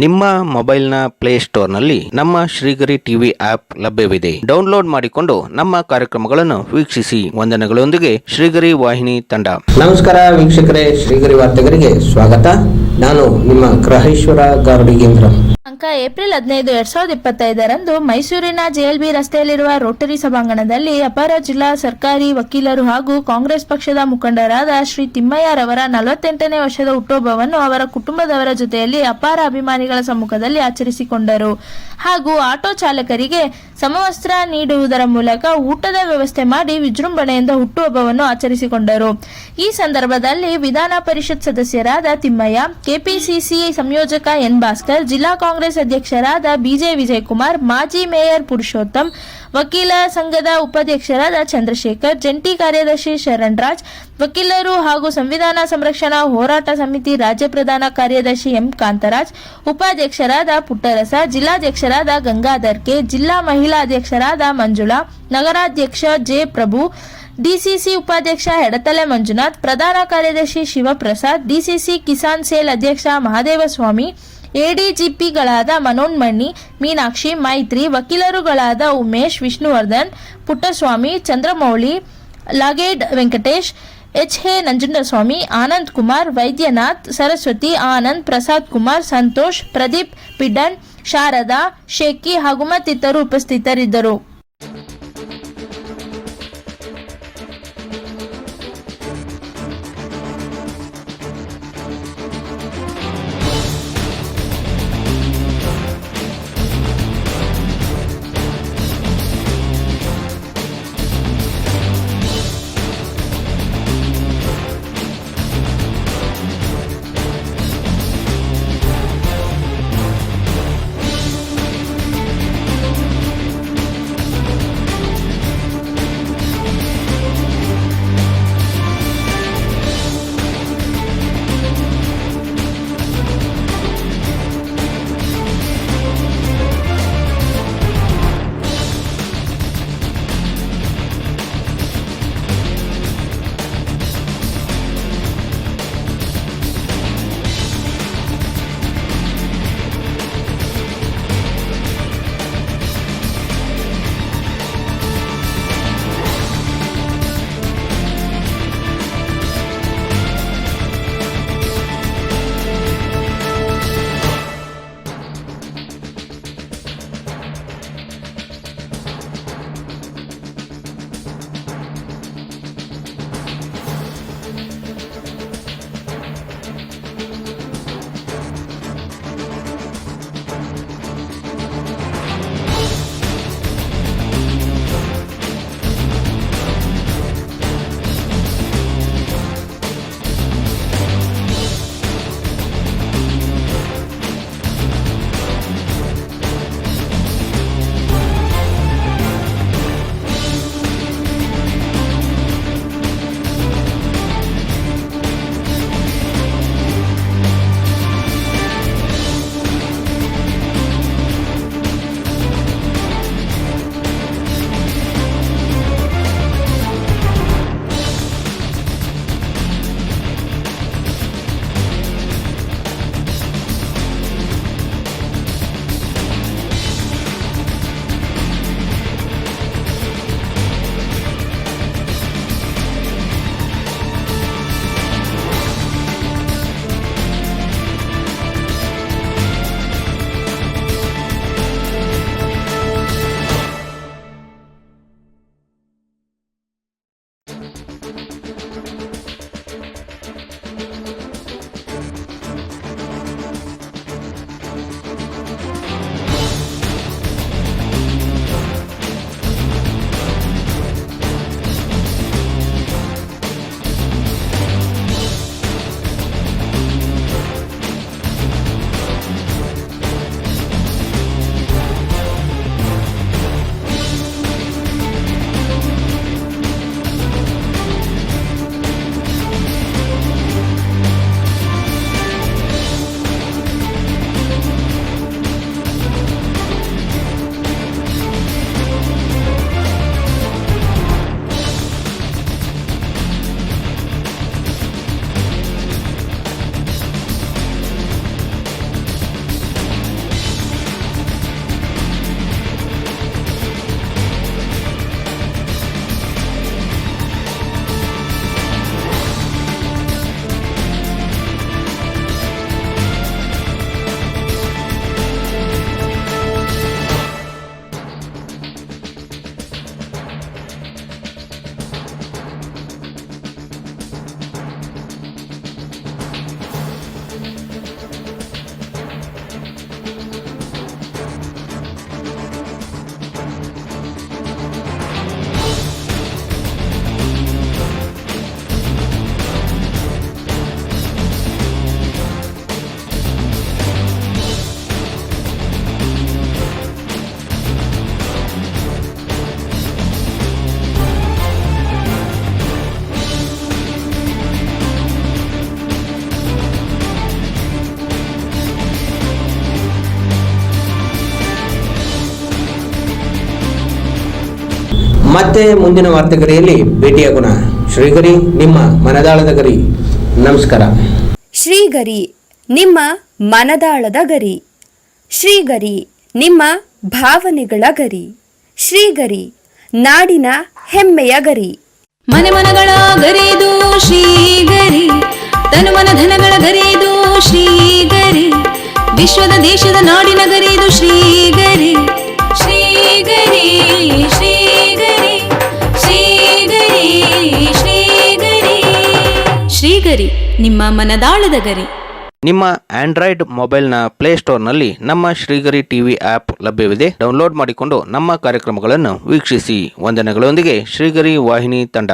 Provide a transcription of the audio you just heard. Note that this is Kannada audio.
ನಿಮ್ಮ ಮೊಬೈಲ್ನ ಪ್ಲೇಸ್ಟೋರ್ನಲ್ಲಿ ನಮ್ಮ ಶ್ರೀಗರಿ ಟಿವಿ ಆಪ್ ಲಭ್ಯವಿದೆ. ಡೌನ್ಲೋಡ್ ಮಾಡಿಕೊಂಡು ನಮ್ಮ ಕಾರ್ಯಕ್ರಮಗಳನ್ನು ವೀಕ್ಷಿಸಿ. ವಂದನೆಗಳೊಂದಿಗೆ ಶ್ರೀಗರಿ ವಾಹಿನಿ ತಂಡ. ನಮಸ್ಕಾರ ವೀಕ್ಷಕರೇ, ಶ್ರೀಗರಿ ವಾರ್ತೆಗರಿಗೆ ಸ್ವಾಗತ. ನಾನು ನಿಮ್ಮ ಗ್ರಹೇಶ್ವರ ಗಾರ್ಡಿಗೇಂದ್ರ. ಏಪ್ರಿಲ್ 15, 2025ರಂದು ಮೈಸೂರಿನ ಜೆಎಲ್ಬಿ ರಸ್ತೆಯಲ್ಲಿರುವ ರೋಟರಿ ಸಭಾಂಗಣದಲ್ಲಿ ಅಪರ ಜಿಲ್ಲಾ ಸರ್ಕಾರಿ ವಕೀಲರು ಹಾಗೂ ಕಾಂಗ್ರೆಸ್ ಪಕ್ಷದ ಮುಖಂಡರಾದ ಶ್ರೀ ತಿಮ್ಮಯ್ಯರವರ 48ನೇ ವರ್ಷದ ಹುಟ್ಟುಹಬ್ಬವನ್ನು ಅವರ ಕುಟುಂಬದವರ ಜೊತೆಯಲ್ಲಿ ಅಪಾರ ಅಭಿಮಾನಿಗಳ ಸಮ್ಮುಖದಲ್ಲಿ ಆಚರಿಸಿಕೊಂಡರು. ಹಾಗೂ ಆಟೋ ಚಾಲಕರಿಗೆ ಸಮವಸ್ತ್ರ ನೀಡುವುದರ ಮೂಲಕ ಊಟದ ವ್ಯವಸ್ಥೆ ಮಾಡಿ ವಿಜೃಂಭಣೆಯಿಂದ ಹುಟ್ಟುಹಬ್ಬವನ್ನು ಆಚರಿಸಿಕೊಂಡರು. ಈ ಸಂದರ್ಭದಲ್ಲಿ ವಿಧಾನ ಪರಿಷತ್ ಸದಸ್ಯರಾದ ತಿಮ್ಮಯ್ಯ, ಕೆಪಿಸಿಸಿ ಸಂಯೋಜಕ ಎನ್ ಭಾಸ್ಕರ್, ಜಿಲ್ಲಾ ಕಾಂಗ್ರೆಸ್ ಅಧ್ಯಕ್ಷರಾದ ಬಿಜೆ ವಿಜಯಕುಮಾರ್, ಮಾಜಿ ಮೇಯರ್ ಪುರುಷೋತ್ತಮ್, ವಕೀಲ ಸಂಘದ ಉಪಾಧ್ಯಕ್ಷರಾದ ಚಂದ್ರಶೇಖರ್, ಜಂಟಿ ಕಾರ್ಯದರ್ಶಿ ಶರಣ್ ರಾಜ್, ವಕೀಲರು ಹಾಗೂ ಸಂವಿಧಾನ ಸಂರಕ್ಷಣಾ ಹೋರಾಟ ಸಮಿತಿ ರಾಜ್ಯ ಪ್ರಧಾನ ಕಾರ್ಯದರ್ಶಿ ಎಂ ಕಾಂತರಾಜ್, ಉಪಾಧ್ಯಕ್ಷರಾದ ಪುಟ್ಟರಸ, ಜಿಲ್ಲಾಧ್ಯಕ್ಷರಾದ ಗಂಗಾಧರ್ ಕೆ, ಜಿಲ್ಲಾ ಮಹಿಳಾ ಅಧ್ಯಕ್ಷರಾದ ಮಂಜುಳಾ, ನಗರಾಧ್ಯಕ್ಷ ಜೆ ಪ್ರಭು, ಡಿಸಿಸಿ ಉಪಾಧ್ಯಕ್ಷ ಹೆಡತಲೆ ಮಂಜುನಾಥ್, ಪ್ರಧಾನ ಕಾರ್ಯದರ್ಶಿ ಶಿವಪ್ರಸಾದ್, ಡಿಸಿಸಿ ಕಿಸಾನ್ ಸೇಲ್ ಅಧ್ಯಕ್ಷ ಮಹಾದೇವಸ್ವಾಮಿ, ಎಡಿಜಿಪಿಗಳಾದ ಮನೋನ್ಮಣಿ, ಮೀನಾಕ್ಷಿ, ಮೈತ್ರಿ, ವಕೀಲರುಗಳಾದ ಉಮೇಶ್, ವಿಷ್ಣುವರ್ಧನ್, ಪುಟ್ಟಸ್ವಾಮಿ, ಚಂದ್ರಮೌಳಿ, ಲಾಗೇಡ್ ವೆಂಕಟೇಶ್, ಎಚ್ಎ ನಂಜುಂಡಸ್ವಾಮಿ, ಆನಂದ್ ಕುಮಾರ್, ವೈದ್ಯನಾಥ್, ಸರಸ್ವತಿ, ಆನಂದ್, ಪ್ರಸಾದ್ ಕುಮಾರ್, ಸಂತೋಷ್, ಪ್ರದೀಪ್, ಪಿಡನ್, ಶಾರದಾ, ಶೇಖಿ ಹಾಗೂ ಮತ್ತಿತರರು ಉಪಸ್ಥಿತರಿದ್ದರು. ಮತ್ತೆ ಮುಂದಿನ ವಾರ್ತೆಗರಿಯಲ್ಲಿ ಭೇಟಿಯಾಗೋಣ. ಶ್ರೀಗರಿ ನಿಮ್ಮ ಮನದಾಳದ ಗರಿ. ನಮಸ್ಕಾರ. ಶ್ರೀಗರಿ ನಿಮ್ಮ ಮನದಾಳದ ಗರಿ. ಶ್ರೀಗರಿ ನಿಮ್ಮ ಭಾವನೆಗಳ ಗರಿ. ಶ್ರೀಗರಿ ನಾಡಿನ ಹೆಮ್ಮೆಯ ಗರಿ. ಮನೆ ಮನಗಳ ಗರಿದು ಶ್ರೀಗರಿ, ತನು ಮನ ಧನಗಳ ಗರಿದು ಶ್ರೀಗರಿ, ವಿಶ್ವದ ದೇಶದ ನಾಡಿನ ಗರಿದು ಶ್ರೀಗರಿ. ಶ್ರೀಗರಿ ಶ್ರೀಗರಿ ಶ್ರೀಗರಿ ಶ್ರೀಗರಿ. ಶ್ರೀಗರಿ ನಿಮ್ಮ ಮನದಾಳದ ಗರಿ. ನಿಮ್ಮ ಆಂಡ್ರಾಯ್ಡ್ ಮೊಬೈಲ್ನ ಪ್ಲೇಸ್ಟೋರ್ನಲ್ಲಿ ನಮ್ಮ ಶ್ರೀಗರಿ ಟಿವಿ ಆ್ಯಪ್ ಲಭ್ಯವಿದೆ. ಡೌನ್ಲೋಡ್ ಮಾಡಿಕೊಂಡು ನಮ್ಮ ಕಾರ್ಯಕ್ರಮಗಳನ್ನು ವೀಕ್ಷಿಸಿ. ವಂದನೆಗಳೊಂದಿಗೆ ಶ್ರೀಗರಿ ವಾಹಿನಿ ತಂಡ.